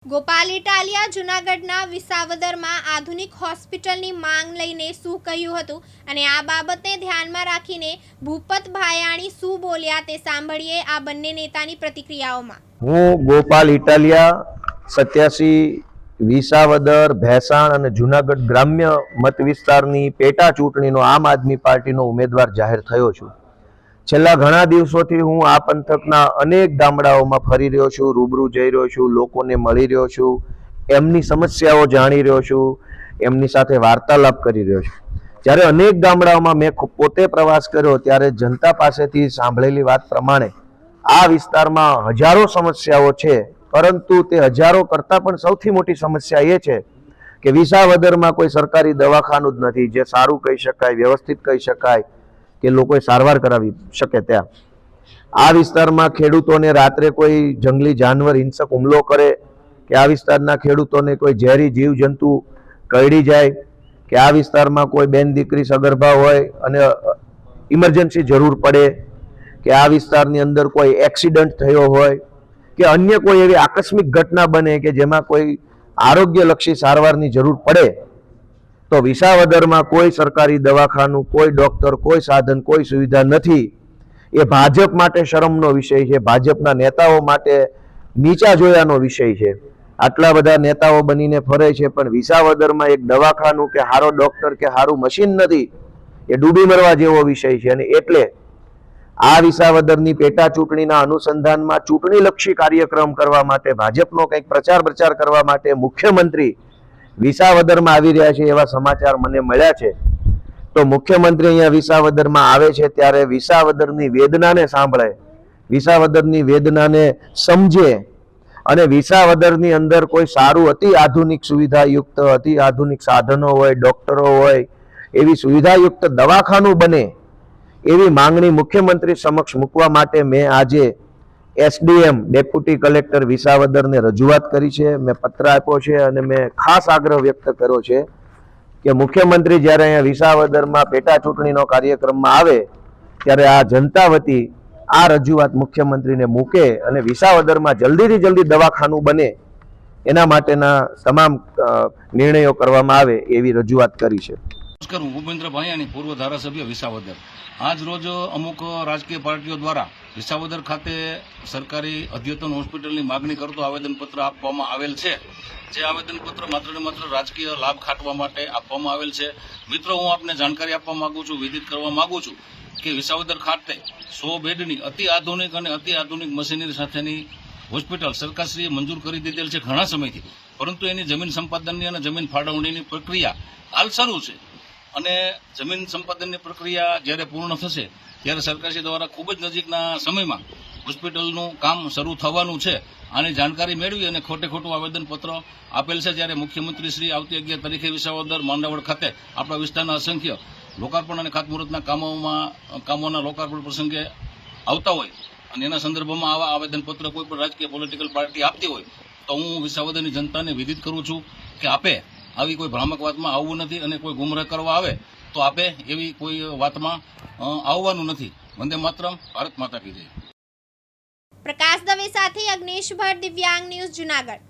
ગોપાલ ઇટાલિયા જૂનાગઢના વિસાવદરમાં આધુનિક હોસ્પિટલની માંગ લઈને શું કહ્યું હતું અને આ બાબતને ધ્યાનમાં રાખીને ભૂપત ભાયાણી શું બોલ્યા તે સાંભળીએ આ બંને નેતાની પ્રતિક્રિયાઓમાં। હું ગોપાલ ઇટાલિયા 87 વિસાવદર ભેસાણ અને જૂનાગઢ ગ્રામ્ય મત વિસ્તારની પેટા ચૂંટણીનો આમ આદમી પાર્ટીનો ઉમેદવાર જાહેર થયો છું। છેલ્લા ઘણા દિવસોથી હું આ પંથકના અનેક ગામડાઓમાં ફરી રહ્યો છું, રૂબરૂ જઈ રહ્યો છું, લોકોને મળી રહ્યો છું, એમની સમસ્યાઓ જાણી રહ્યો છું, એમની સાથે વાર્તાલાપ કરી રહ્યો છું। જ્યારે અનેક ગામડાઓમાં મેં પોતે પ્રવાસ કર્યો ત્યારે જનતા પાસેથી સાંભળેલી વાત પ્રમાણે આ વિસ્તારમાં હજારો સમસ્યાઓ છે, પરંતુ તે હજારો કરતાં પણ સૌથી મોટી સમસ્યા એ છે કે વિસાવદરમાં કોઈ સરકારી દવાખાનું જ નથી જે સારું કહી શકાય, વ્યવસ્થિત કહી શકાય કે લોકોએ સારવાર કરાવી શકે। ત્યાં આ વિસ્તારમાં ખેડૂતોને રાત્રે કોઈ જંગલી જાનવર હિંસક હુમલો કરે કે આ વિસ્તારના ખેડૂતોને કોઈ ઝેરી જીવજંતુ કરડી જાય કે આ વિસ્તારમાં કોઈ બેન દીકરી સગર્ભા હોય અને ઇમરજન્સી જરૂર પડે કે આ વિસ્તારની અંદર કોઈ એક્સિડન્ટ થયો હોય કે અન્ય કોઈ એવી આકસ્મિક ઘટના બને કે જેમાં કોઈ આરોગ્યલક્ષી સારવારની જરૂર પડે તો વિસાવદરમાં કોઈ સરકારી દવાખાનું, કોઈ ડોક્ટર, કોઈ સાધન, કોઈ સુવિધા નથી। એ ભાજપ માટે શરમનો વિષય છે, ભાજપના નેતાઓ માટે નીચા જોયાનો વિષય છે। આટલા બધા નેતાઓ બનીને ફરે છે પણ વિસાવદરમાં એક દવાખાનું કે સારો ડોક્ટર કે સારું મશીન નથી, એ ડૂબી મરવા જેવો વિષય છે। અને એટલે આ વિસાવદરની પેટા ચૂંટણીના અનુસંધાનમાં ચૂંટણીલક્ષી કાર્યક્રમ કરવા માટે, ભાજપનો કંઈક પ્રચાર કરવા માટે મુખ્યમંત્રી વિસાવદરમાં આવી રહ્યા છે એવા સમાચાર મને મળ્યા છે। તો મુખ્યમંત્રી અહીંયા વિસાવદરમાં આવે છે ત્યારે વિસાવદરની વેદનાને સાંભળે, વિસાવદરની વેદનાને સમજે અને વિસાવદરની અંદર કોઈ સારું અતિ આધુનિક સુવિધાયુક્ત, અતિ આધુનિક સાધનો હોય, ડોક્ટરો હોય, એવી સુવિધાયુક્ત દવાખાનું બને એવી માંગણી મુખ્યમંત્રી સમક્ષ મૂકવા માટે મેં આજે એસડીએમ ડેપ્યુટી કલેક્ટર વિસાવદરને રજૂઆત કરી છે, મેં પત્ર આપ્યો છે અને મેં ખાસ આગ્રહ વ્યક્ત કર્યો છે કે મુખ્યમંત્રી જ્યારે અહીંયા વિસાવદરમાં પેટા ચૂંટણીનો કાર્યક્રમમાં આવે ત્યારે આ જનતા વતી આ રજૂઆત મુખ્યમંત્રીને મૂકે અને વિસાવદરમાં જલ્દીથી જલ્દી દવાખાનું બને એના માટેના તમામ નિર્ણયો કરવામાં આવે એવી રજૂઆત કરી છે। નમસ્કાર, હું ભૂપેન્દ્ર ભાયાણી, પૂર્વ ધારાસભ્ય વિસાવદર। આજ રોજ અમુક રાજકીય પાર્ટીઓ દ્વારા વિસાવદર ખાતે સરકારી અદ્યતન હોસ્પિટલની માગણી કરતો આવેદનપત્ર આપવામાં આવેલ છે। જે આવેદનપત્ર માત્ર ને માત્ર રાજકીય લાભ ખાટવા માટે આપવામાં આવેલ છે। મિત્રો, હું આપને જાણકારી આપવા માંગુ છું, વિદિત કરવા માંગુ છું કે વિસાવદર ખાતે 100 બેડની અતિ આધુનિક અને અતિ આધુનિક મશીનરી સાથેની હોસ્પિટલ સરકારશ્રીએ મંજૂર કરી દીધેલ છે ઘણા સમયથી, પરંતુ એની જમીન સંપાદનની અને જમીન ફાળવણીની પ્રક્રિયા હાલ શરૂ છે અને જમીન સંપાદનની પ્રક્રિયા જ્યારે પૂર્ણ થશે ત્યારે સરકારશ્રી દ્વારા ખૂબ જ નજીકના સમયમાં હોસ્પિટલનું કામ શરૂ થવાનું છે। આની જાણકારી મેળવી અને ખોટું આવેદનપત્ર આપેલ છે। જ્યારે મુખ્યમંત્રી શ્રી આવતી 11 તારીખે વિસાવદર માંડાવડ ખાતે આપણા વિસ્તારના અસંખ્ય લોકાર્પણ અને ખાતમુહૂર્તના કામોના લોકાર્પણ પ્રસંગે આવતા હોય અને એના સંદર્ભમાં આવા આવેદનપત્ર કોઈ પણ રાજકીય પોલિટિકલ પાર્ટી આપતી હોય તો હું વિસાવદરની જનતાને વિદિત કરું છું કે આપે આવી કોઈ ભ્રામક વાતમાં આવવું નથી અને કોઈ ગુમરાહ કરવા આવે તો આપે એવી કોઈ વાતમાં આવવાનું નથી। વંદે માતરમ, ભારત માતા કી જય। પ્રકાશ દવે સાથે અગ્નેશ ભટ્ટ, દિવ્યાંગ ન્યૂઝ, જૂનાગઢ।